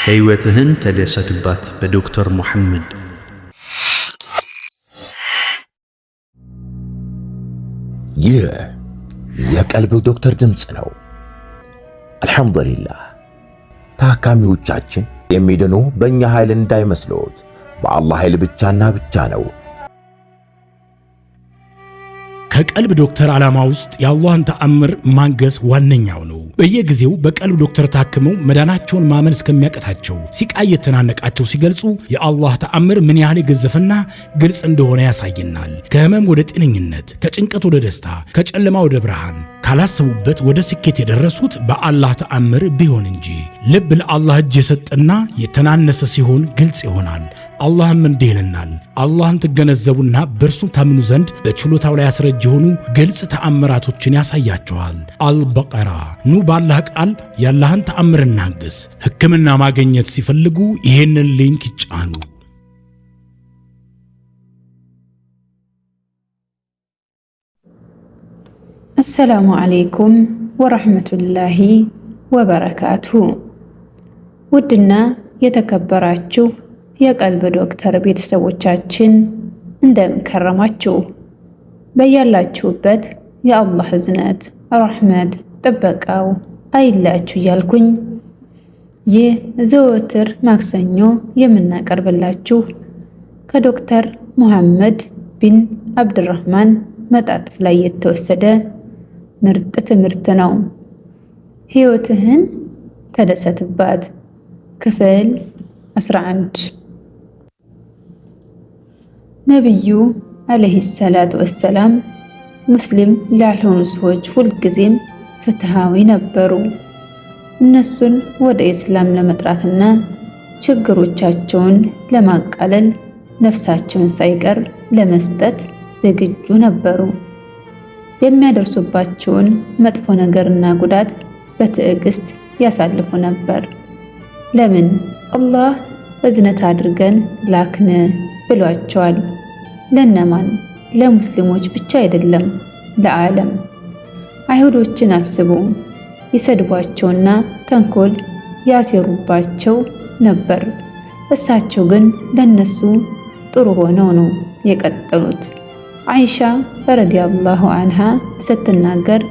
ሕይወትህን ተደሰትባት በዶክተር ሙሐመድ። ይህ የቀልብ ዶክተር ድምፅ ነው። አልሐምዱሊላህ። ታካሚዎቻችን የሚድኑ በእኛ ኃይል እንዳይመስሎት፣ በአላህ ኃይል ብቻና ብቻ ነው። ከቀልብ ዶክተር ዓላማ ውስጥ የአላህን ተአምር ማንገስ ዋነኛው ነው። በየጊዜው በቀልብ ዶክተር ታክመው መዳናቸውን ማመን እስከሚያቀታቸው ሲቃይ የተናነቃቸው ሲገልጹ የአላህ ተአምር ምን ያህል የገዘፈና ግልጽ እንደሆነ ያሳየናል። ከህመም ወደ ጤነኝነት፣ ከጭንቀት ወደ ደስታ፣ ከጨለማ ወደ ብርሃን፣ ካላሰቡበት ወደ ስኬት የደረሱት በአላህ ተአምር ቢሆን እንጂ። ልብ ለአላህ እጅ የሰጠና የተናነሰ ሲሆን ግልጽ ይሆናል። አላህም እንዲህ ይለናል፣ አላህን ትገነዘቡና በእርሱ ታምኑ ዘንድ በችሎታው ላይ ያስረጅ የሆኑ ግልጽ ተአምራቶችን ያሳያቸዋል። አልበቀራ። ኑ ባላህ ቃል ያላህን ተአምር እናግስ። ሕክምና ማግኘት ሲፈልጉ ይሄንን ሊንክ ይጫኑ። አሰላሙ አለይኩም ወራህመቱላሂ ወበረካቱሁ። ውድና የተከበራችሁ የቀልብ ዶክተር ቤተሰቦቻችን እንደምን ከረማችሁ? በያላችሁበት የአላህ እዝነት፣ ረሕመት፣ ጥበቃው አይላችሁ እያልኩኝ ይህ ዘወትር ማክሰኞ የምናቀርብላችሁ ከዶክተር ሙሐመድ ቢን አብድራህማን መጣጥፍ ላይ የተወሰደ ምርጥ ትምህርት ነው። ሕይወትህን ተደሰትባት ክፍል 11። ነቢዩ አለይሂ ሰላቱ ወሰላም ሙስሊም ላልሆኑ ሰዎች ሁልጊዜም ፍትሃዊ ነበሩ። እነሱን ወደ ኢስላም ለመጥራትና ችግሮቻቸውን ለማቃለል ነፍሳቸውን ሳይቀር ለመስጠት ዝግጁ ነበሩ። የሚያደርሱባቸውን መጥፎ ነገርና ጉዳት በትዕግስት ያሳልፉ ነበር። ለምን? አላህ እዝነት አድርገን ላክን ብሏቸዋል። ለነማን? ለሙስሊሞች ብቻ አይደለም፣ ለዓለም። አይሁዶችን አስቡ። ይሰድቧቸውና ተንኮል ያሴሩባቸው ነበር። እሳቸው ግን ለነሱ ጥሩ ሆነው ነው የቀጠሉት። አይሻ ረዲየላሁ አንሃ ስትናገር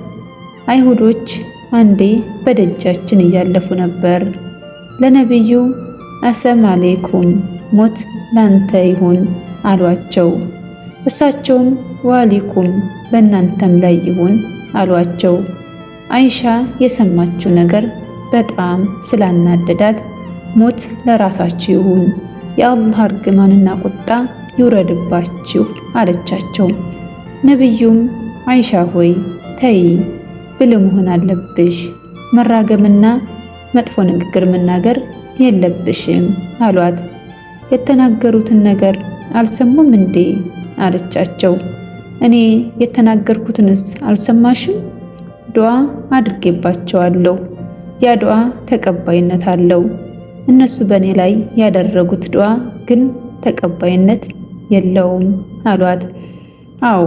አይሁዶች አንዴ በደጃችን እያለፉ ነበር። ለነቢዩ አሰም አለይኩም ሞት ላንተ ይሁን አሏቸው። እሳቸውም ዋሊኩም በእናንተም ላይ ይሁን አሏቸው። አይሻ የሰማችው ነገር በጣም ስላናደዳት ሞት ለራሳችሁ ይሁን፣ የአላህ እርግማንና ቁጣ ይውረድባችሁ አለቻቸው። ነቢዩም አይሻ ሆይ ተይ፣ ብልህ መሆን አለብሽ፣ መራገምና መጥፎ ንግግር መናገር የለብሽም አሏት። የተናገሩትን ነገር አልሰሙም እንዴ አለቻቸው። እኔ የተናገርኩትንስ አልሰማሽም? ዱዓ አድርጌባቸዋለሁ። ያ ዱዓ ተቀባይነት አለው። እነሱ በእኔ ላይ ያደረጉት ዱዓ ግን ተቀባይነት የለውም አሏት። አዎ፣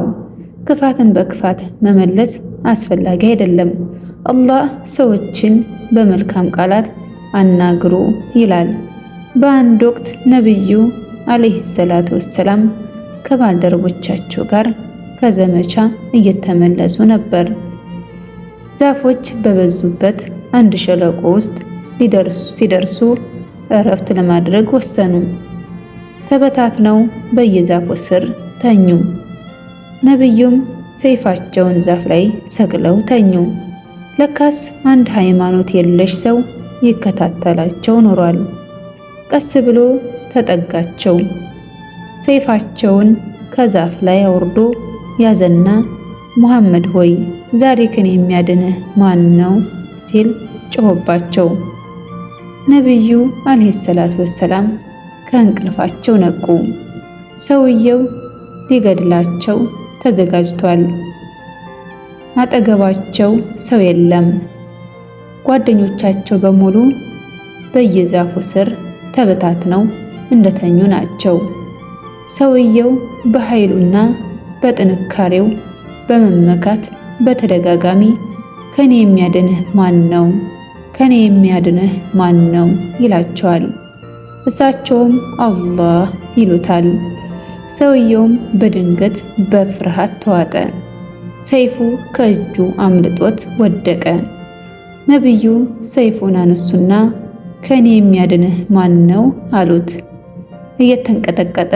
ክፋትን በክፋት መመለስ አስፈላጊ አይደለም። አላህ ሰዎችን በመልካም ቃላት አናግሩ ይላል። በአንድ ወቅት ነቢዩ አለይሂ ሰላቱ ወሰላም ከባልደረቦቻቸው ጋር ከዘመቻ እየተመለሱ ነበር። ዛፎች በበዙበት አንድ ሸለቆ ውስጥ ሲደርሱ እረፍት ለማድረግ ወሰኑ። ተበታትነው በየዛፉ ስር ተኙ። ነቢዩም ሰይፋቸውን ዛፍ ላይ ሰቅለው ተኙ። ለካስ አንድ ሃይማኖት የለሽ ሰው ይከታተላቸው ኖሯል። ቀስ ብሎ ተጠጋቸው። ሰይፋቸውን ከዛፍ ላይ አውርዶ ያዘና ሙሐመድ ሆይ ዛሬ ከኔ የሚያድንህ ማን ነው ሲል ጮኸባቸው። ነቢዩ አለይሂ ሰላቱ ወሰላም ከእንቅልፋቸው ነቁ። ሰውየው ሊገድላቸው ተዘጋጅቷል። አጠገባቸው ሰው የለም። ጓደኞቻቸው በሙሉ በየዛፉ ስር ተበታትነው እንደተኙ ናቸው። ሰውየው በኃይሉና በጥንካሬው በመመካት በተደጋጋሚ ከኔ የሚያድንህ ማን ነው? ከኔ የሚያድንህ ማን ነው ይላቸዋል። እሳቸውም አላህ ይሉታል። ሰውየውም በድንገት በፍርሃት ተዋጠ። ሰይፉ ከእጁ አምልጦት ወደቀ። ነብዩ ሰይፉን አነሱና ከኔ የሚያድንህ ማን ነው አሉት። እየተንቀጠቀጠ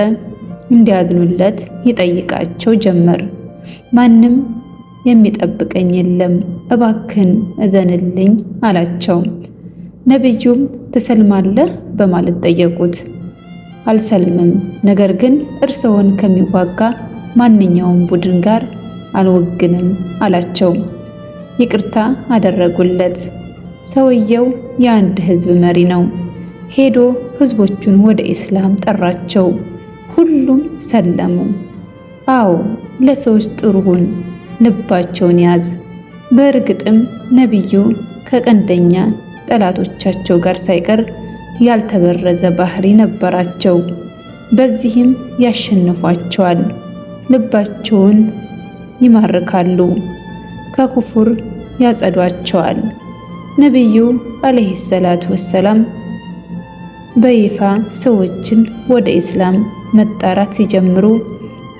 እንዲያዝኑለት ይጠይቃቸው ጀመር። ማንም የሚጠብቀኝ የለም፣ እባክህን እዘንልኝ አላቸው። ነብዩም ትሰልማለህ በማለት ጠየቁት። አልሰልምም፣ ነገር ግን እርስዎን ከሚዋጋ ማንኛውም ቡድን ጋር አልወግንም አላቸው። ይቅርታ አደረጉለት። ሰውየው የአንድ ህዝብ መሪ ነው። ሄዶ ህዝቦቹን ወደ ኢስላም ጠራቸው። ሁሉም ሰለሙ። አዎ ለሰዎች ጥሩ ሁን፣ ልባቸውን ያዝ። በእርግጥም ነብዩ ከቀንደኛ ጠላቶቻቸው ጋር ሳይቀር ያልተበረዘ ባህሪ ነበራቸው። በዚህም ያሸንፏቸዋል፣ ልባቸውን ይማርካሉ፣ ከኩፍር ያጸዷቸዋል። ነብዩ አለይሂ ሰላቱ ወሰላም በይፋ ሰዎችን ወደ ኢስላም መጣራት ሲጀምሩ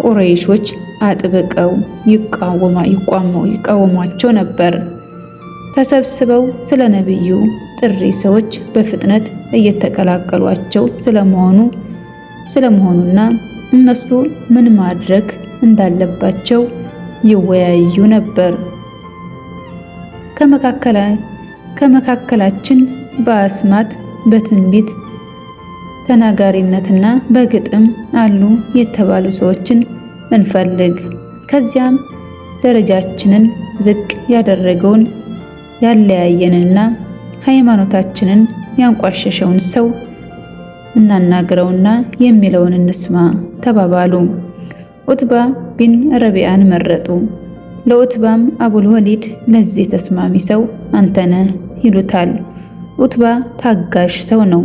ቁረይሾች አጥብቀው ይቃወሟቸው ነበር። ተሰብስበው ስለ ነብዩ ጥሪ ሰዎች በፍጥነት እየተቀላቀሏቸው ስለመሆኑና እነሱ ምን ማድረግ እንዳለባቸው ይወያዩ ነበር። ከመካከላችን በአስማት በትንቢት ተናጋሪነትና በግጥም አሉ የተባሉ ሰዎችን እንፈልግ። ከዚያም ደረጃችንን ዝቅ ያደረገውን ያለያየንና ሃይማኖታችንን ያንቋሸሸውን ሰው እናናግረውና የሚለውን እንስማ ተባባሉ። ኡትባ ቢን ረቢዓን መረጡ። ለኡትባም አቡል ወሊድ ለዚህ ተስማሚ ሰው አንተነህ ይሉታል። ኡትባ ታጋሽ ሰው ነው።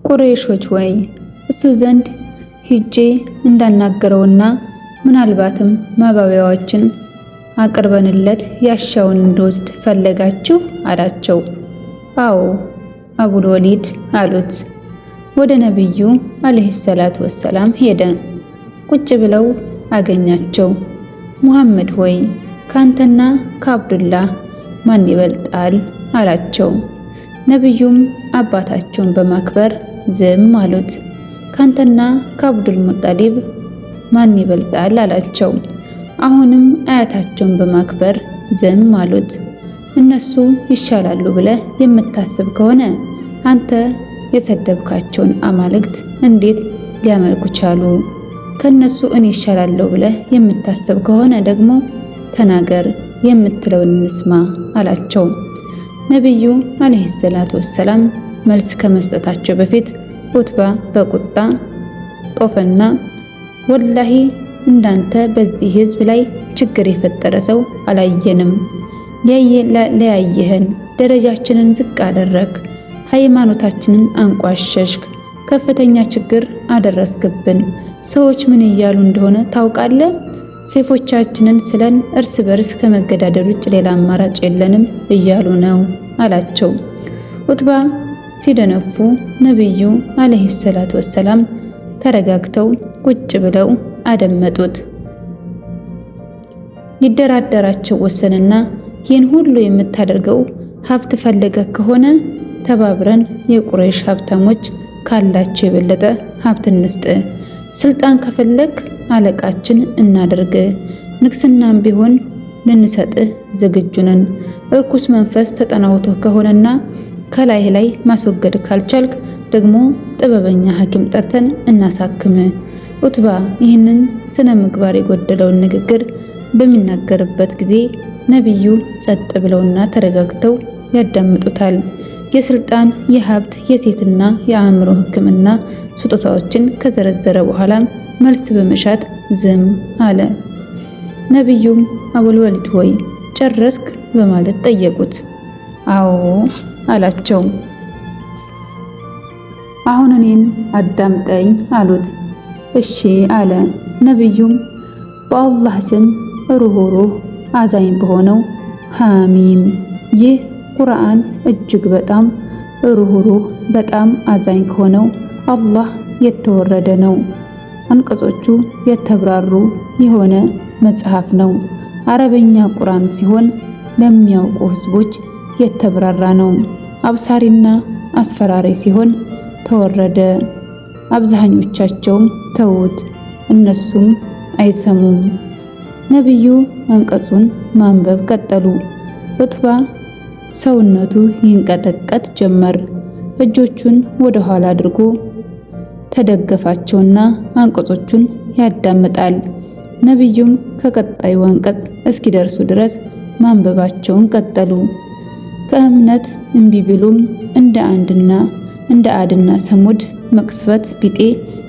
ቁረይሾች ወይ እሱ ዘንድ ሂጄ እንዳናገረውና ምናልባትም ማባቢያዎችን አቅርበንለት ያሻውን እንዲወስድ ፈለጋችሁ አላቸው። አዎ አቡል ወሊድ አሉት። ወደ ነብዩ አለይሂ ሰላቱ ወሰላም ሄደ። ቁጭ ብለው አገኛቸው። ሙሐመድ ሆይ ካንተና ከአብዱላህ ማን ይበልጣል አላቸው። ነብዩም አባታቸውን በማክበር ዝም አሉት። ካንተና ከአብዱል ሙጠሊብ ማን ይበልጣል አላቸው። አሁንም አያታቸውን በማክበር ዝም አሉት። እነሱ ይሻላሉ ብለህ የምታስብ ከሆነ አንተ የሰደብካቸውን አማልክት እንዴት ሊያመልኩ ቻሉ? ከነሱ እኔ ይሻላለሁ ብለህ የምታስብ ከሆነ ደግሞ ተናገር፣ የምትለውን እንስማ አላቸው። ነብዩ አለይሂ ሰላቱ ወሰላም መልስ ከመስጠታቸው በፊት ኡትባ በቁጣ ጦፈና ወላሂ እንዳንተ በዚህ ህዝብ ላይ ችግር የፈጠረ ሰው አላየንም። ለያየህን፣ ደረጃችንን ዝቅ አደረግ፣ ሃይማኖታችንን አንቋሸሽክ፣ ከፍተኛ ችግር አደረስክብን። ሰዎች ምን እያሉ እንደሆነ ታውቃለህ? ሰይፎቻችንን ስለን እርስ በርስ ከመገዳደል ውጭ ሌላ አማራጭ የለንም እያሉ ነው አላቸው። ኡትባ ሲደነፉ ነብዩ አለይሂ ሰላቱ ወሰላም ተረጋግተው ቁጭ ብለው አደመጡት። ሊደራደራቸው ወሰንና ይህን ሁሉ የምታደርገው ሀብት ፈልገ ከሆነ ተባብረን የቁረይሽ ሀብታሞች ካላቸው የበለጠ ሀብት እንስጥ፣ ስልጣን ከፈለግ አለቃችን እናድርግ፣ ንግስናም ቢሆን ልንሰጥህ ዝግጁ ነን። እርኩስ መንፈስ ተጠናውቶ ከሆነና ከላይ ላይ ማስወገድ ካልቻልክ ደግሞ ጥበበኛ ሐኪም ጠርተን እናሳክም። ኡትባ ይህንን ስነ ምግባር የጎደለውን ንግግር በሚናገርበት ጊዜ ነብዩ ጸጥ ብለውና ተረጋግተው ያዳምጡታል። የስልጣን፣ የሀብት፣ የሴትና የአእምሮ ሕክምና ስጦታዎችን ከዘረዘረ በኋላ መልስ በመሻት ዝም አለ። ነብዩም አቡል ወሊድ ሆይ ጨረስክ በማለት ጠየቁት። አዎ አላቸው። አሁን እኔን አዳምጠኝ አሉት። እሺ አለ። ነብዩም በአላህ ስም ሩህሩህ አዛኝ በሆነው ሐሚም። ይህ ቁርአን እጅግ በጣም ሩህሩህ በጣም አዛኝ ከሆነው አላህ የተወረደ ነው። አንቀጾቹ የተብራሩ የሆነ መጽሐፍ ነው። አረበኛ ቁርአን ሲሆን ለሚያውቁ ህዝቦች የተብራራ ነው። አብሳሪና አስፈራሪ ሲሆን ተወረደ። አብዛኞቻቸውም ተውት፣ እነሱም አይሰሙም። ነቢዩ አንቀጹን ማንበብ ቀጠሉ። ዑትባ ሰውነቱ ይንቀጠቀጥ ጀመር። እጆቹን ወደ ኋላ አድርጎ ተደገፋቸውና አንቀጾቹን ያዳምጣል። ነቢዩም ከቀጣዩ አንቀጽ እስኪደርሱ ድረስ ማንበባቸውን ቀጠሉ። ከእምነት እምቢ ቢሉም እንደ አድና ሰሙድ መቅሰፍት ቢጤ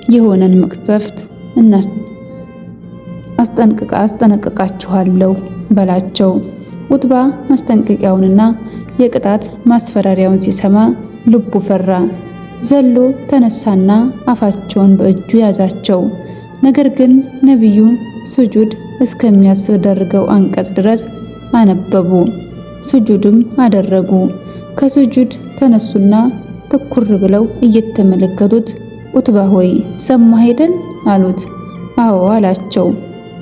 የሆነን መቅሰፍት አስጠነቅቃችኋለሁ በላቸው። ዑትባ ማስጠንቀቂያውንና የቅጣት ማስፈራሪያውን ሲሰማ ልቡ ፈራ። ዘሎ ተነሳና አፋቸውን በእጁ ያዛቸው። ነገር ግን ነቢዩ ስጁድ እስከሚያስደርገው አንቀጽ ድረስ አነበቡ። ስጁድም አደረጉ። ከስጁድ ተነሱና ትኩር ብለው እየተመለከቱት ዑትባ ሆይ ሰማህ አይደል አሉት። አዎ አላቸው።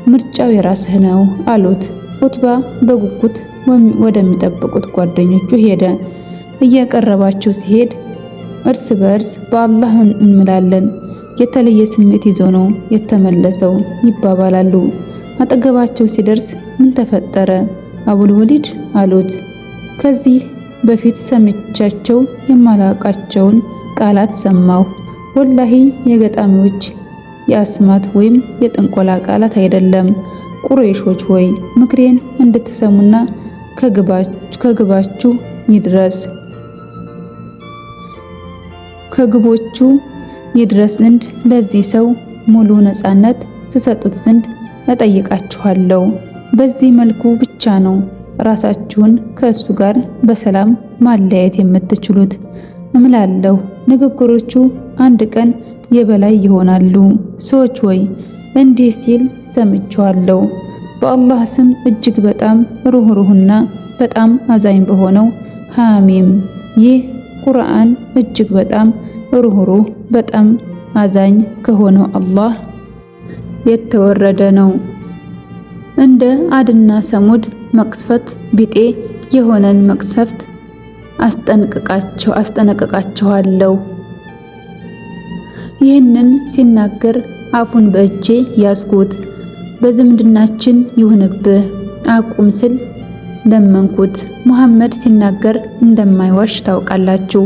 ምርጫው የራስህ ነው አሉት። ዑትባ በጉጉት ወደሚጠብቁት ጓደኞቹ ሄደ። እየቀረባቸው ሲሄድ እርስ በእርስ በአላህ እንምላለን፣ የተለየ ስሜት ይዞ ነው የተመለሰው ይባባላሉ። አጠገባቸው ሲደርስ ምን ተፈጠረ አቡል ወሊድ አሉት። ከዚህ በፊት ሰምቻቸው የማላውቃቸውን ቃላት ሰማሁ። ወላሂ የገጣሚዎች የአስማት ወይም የጥንቆላ ቃላት አይደለም። ቁረይሾች ሆይ ምክሬን እንድትሰሙና ከግቦቹ ይድረስ ዘንድ ለዚህ ሰው ሙሉ ነፃነት ትሰጡት ዘንድ እጠይቃችኋለሁ። በዚህ መልኩ ብቻ ነው ራሳችሁን ከእሱ ጋር በሰላም ማለያየት የምትችሉት እምላለሁ። ንግግሮቹ አንድ ቀን የበላይ ይሆናሉ። ሰዎች ሆይ እንዲህ ሲል ሰምቼዋለሁ። በአላህ ስም እጅግ በጣም ሩህሩህና በጣም አዛኝ በሆነው ሐሚም። ይህ ቁርአን እጅግ በጣም ሩህሩህ በጣም አዛኝ ከሆነው አላህ የተወረደ ነው። እንደ አድና ሰሙድ መቅሰፍት ቢጤ የሆነን መቅሰፍት አስጠነቅቃችኋለሁ። ይህንን ሲናገር አፉን በእጄ ያዝኩት። በዝምድናችን ይሁንብህ አቁም ስል ለመንኩት። ሙሐመድ ሲናገር እንደማይዋሽ ታውቃላችሁ።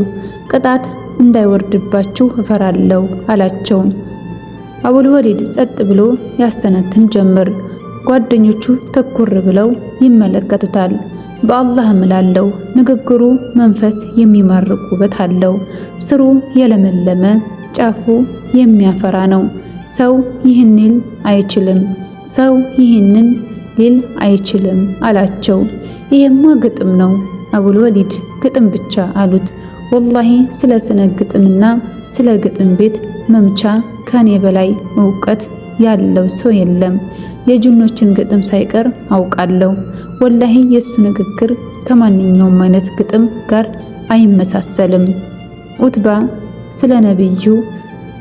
ቅጣት እንዳይወርድባችሁ እፈራለሁ አላቸው። አቡል ወሊድ ጸጥ ብሎ ያስተነትን ጀመር። ጓደኞቹ ተኩር ብለው ይመለከቱታል። በአላህ እምላለሁ ንግግሩ መንፈስ የሚማርክ ውበት አለው። ስሩ የለመለመ ጫፉ የሚያፈራ ነው። ሰው ይህንን ሊል አይችልም አላቸው። ይሄማ ግጥም ነው አቡል ወሊድ ግጥም ብቻ አሉት። ወላሂ ስለ ስነ ግጥምና ስለ ግጥም ቤት መምቻ ከኔ በላይ እውቀት ያለው ሰው የለም። የጅኖችን ግጥም ሳይቀር አውቃለሁ። ወላሂ የሱ ንግግር ከማንኛውም አይነት ግጥም ጋር አይመሳሰልም። ዑትባ ስለ ነብዩ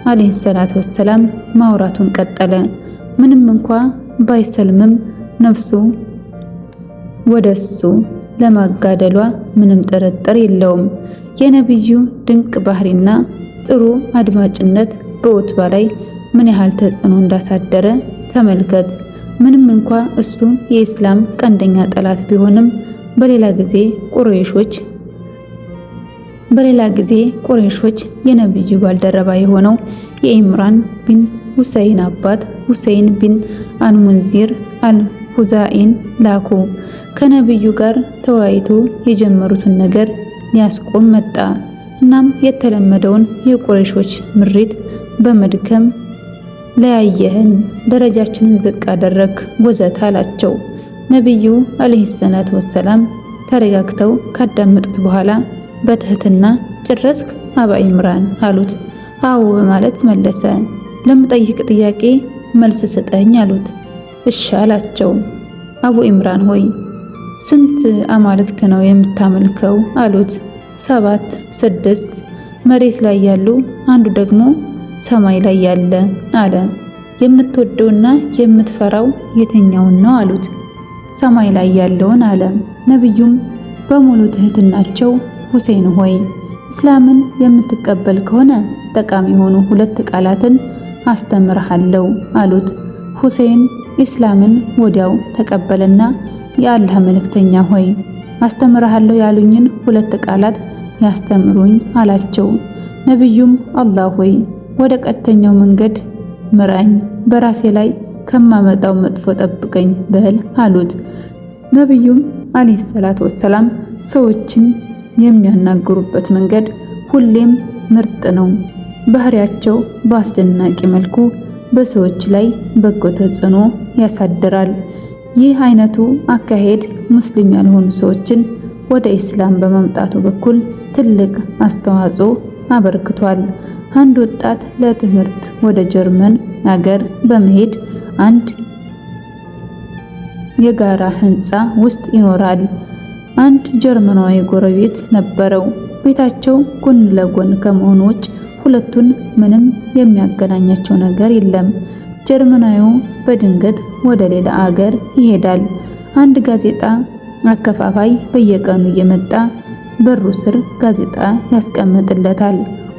አለይሂ ሰላቱ ወሰላም ማውራቱን ቀጠለ። ምንም እንኳ ባይሰልምም ነፍሱ ወደሱ ለማጋደሏ ምንም ጥርጥር የለውም። የነብዩ ድንቅ ባህሪና ጥሩ አድማጭነት በዑትባ ላይ ምን ያህል ተጽዕኖ እንዳሳደረ ተመልከት። ምንም እንኳ እሱ የኢስላም ቀንደኛ ጠላት ቢሆንም በሌላ ጊዜ ቁረይሾች የነብዩ ባልደረባ የሆነው የኢምራን ቢን ሁሰይን አባት ሁሰይን ቢን አልሙንዚር አልሁዛኢን ላኩ። ከነብዩ ጋር ተወያይቶ የጀመሩትን ነገር ሊያስቆም መጣ። እናም የተለመደውን የቁረይሾች ምሪት በመድከም ለያየህን ደረጃችንን ዝቅ አደረክ ወዘተ አላቸው። ነብዩ አለይሂ ሰላቱ ወሰላም ተረጋግተው ካዳመጡት በኋላ በትህትና ጨረስክ አባ ኢምራን አሉት። አዎ በማለት መለሰ። ለምጠይቅ ጥያቄ መልስ ስጠኝ አሉት። እሺ አላቸው። አቡ ኢምራን ሆይ ስንት አማልክት ነው የምታመልከው? አሉት። 7 6 መሬት ላይ ያሉ አንዱ ደግሞ ሰማይ ላይ ያለ አለ። የምትወደውና የምትፈራው የትኛውን ነው? አሉት። ሰማይ ላይ ያለውን አለ። ነብዩም በሙሉ ትህትናቸው ሁሴን ሆይ እስላምን የምትቀበል ከሆነ ጠቃሚ የሆኑ 2 ቃላትን አስተምርሃለሁ አሉት። ሁሴን ኢስላምን ወዲያው ተቀበለና የአላህ መልእክተኛ ሆይ አስተምርሃለሁ ያሉኝን 2 ቃላት ያስተምሩኝ አላቸው። ነብዩም አላህ ሆይ ወደ ቀጥተኛው መንገድ ምራኝ፣ በራሴ ላይ ከማመጣው መጥፎ ጠብቀኝ በል አሉት። ነብዩም አለይሂ ሰላቱ ወሰላም ሰዎችን የሚያናግሩበት መንገድ ሁሌም ምርጥ ነው። ባህሪያቸው በአስደናቂ መልኩ በሰዎች ላይ በጎ ተጽዕኖ ያሳድራል። ይህ አይነቱ አካሄድ ሙስሊም ያልሆኑ ሰዎችን ወደ ኢስላም በማምጣቱ በኩል ትልቅ አስተዋጽኦ አበርክቷል። አንድ ወጣት ለትምህርት ወደ ጀርመን ሀገር በመሄድ አንድ የጋራ ህንፃ ውስጥ ይኖራል። አንድ ጀርመናዊ ጎረቤት ነበረው። ቤታቸው ጎን ለጎን ከመሆኑ ውጭ ሁለቱን ምንም የሚያገናኛቸው ነገር የለም። ጀርመናዊው በድንገት ወደ ሌላ አገር ይሄዳል። አንድ ጋዜጣ አከፋፋይ በየቀኑ እየመጣ በሩ ስር ጋዜጣ ያስቀምጥለታል።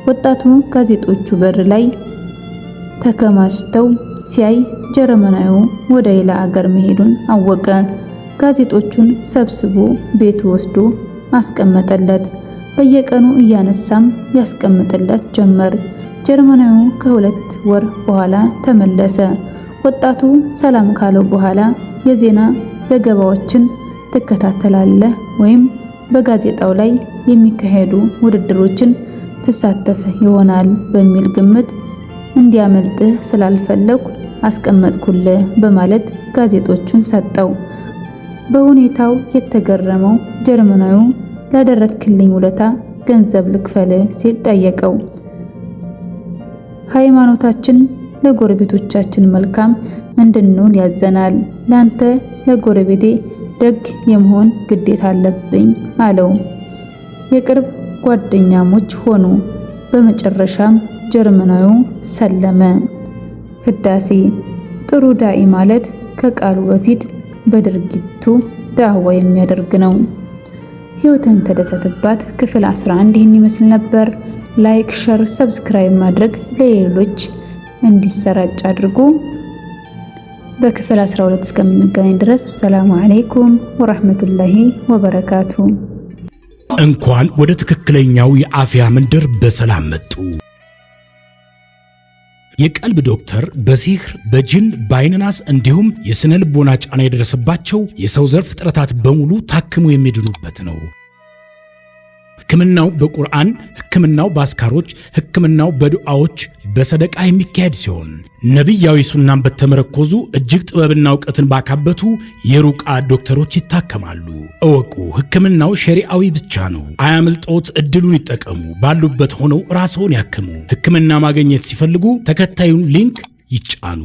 ወጣቱ ጋዜጦቹ በር ላይ ተከማችተው ሲያይ ጀርመናዊው ወደ ሌላ አገር መሄዱን አወቀ። ጋዜጦቹን ሰብስቦ ቤቱ ወስዶ አስቀመጠለት። በየቀኑ እያነሳም ያስቀምጥለት ጀመር። ጀርመናዊው ከ2 ወር በኋላ ተመለሰ። ወጣቱ ሰላም ካለው በኋላ የዜና ዘገባዎችን ትከታተላለህ ወይም በጋዜጣው ላይ የሚካሄዱ ውድድሮችን ትሳተፍ ይሆናል በሚል ግምት እንዲያመልጥህ ስላልፈለኩ አስቀመጥኩልህ በማለት ጋዜጦቹን ሰጠው። በሁኔታው የተገረመው ጀርመናዊው ላደረክልኝ ውለታ ገንዘብ ልክፈልህ ሲል ጠየቀው። ሃይማኖታችን ለጎረቤቶቻችን መልካም እንድንሆን ያዘናል። ላንተ ለጎረቤቴ ደግ የመሆን ግዴታ አለብኝ አለው። የቅርብ ጓደኛሞች ሆኑ። በመጨረሻም ጀርመናዊው ሰለመ። ህዳሴ ጥሩ ዳኢ ማለት ከቃሉ በፊት በድርጊቱ ዳዕዋ የሚያደርግ ነው። ህይወትን ተደሰትባት ክፍል 11 ይህን ይመስል ነበር። ላይክ፣ ሸር፣ ሰብስክራይብ ማድረግ ለሌሎች እንዲሰራጭ አድርጉ። በክፍል 12 እስከምንገናኝ ድረስ ሰላም አለይኩም ወራህመቱላሂ ወበረካቱ። እንኳን ወደ ትክክለኛው የአፍያ መንደር በሰላም መጡ። የቀልብ ዶክተር በሲህር በጅን በአይንናስ እንዲሁም የስነ ልቦና ጫና የደረሰባቸው የሰው ዘር ፍጥረታት በሙሉ ታክሙ የሚድኑበት ነው። ህክምናው በቁርአን፣ ህክምናው በአስካሮች፣ ህክምናው በዱዓዎች በሰደቃ የሚካሄድ ሲሆን ነብያዊ ሱናን በተመረኮዙ እጅግ ጥበብና ዕውቀትን ባካበቱ የሩቃ ዶክተሮች ይታከማሉ። እወቁ፣ ህክምናው ሸሪዓዊ ብቻ ነው። አያምልጦት፣ እድሉን ይጠቀሙ። ባሉበት ሆነው ራስዎን ያክሙ። ህክምና ማግኘት ሲፈልጉ ተከታዩን ሊንክ ይጫኑ።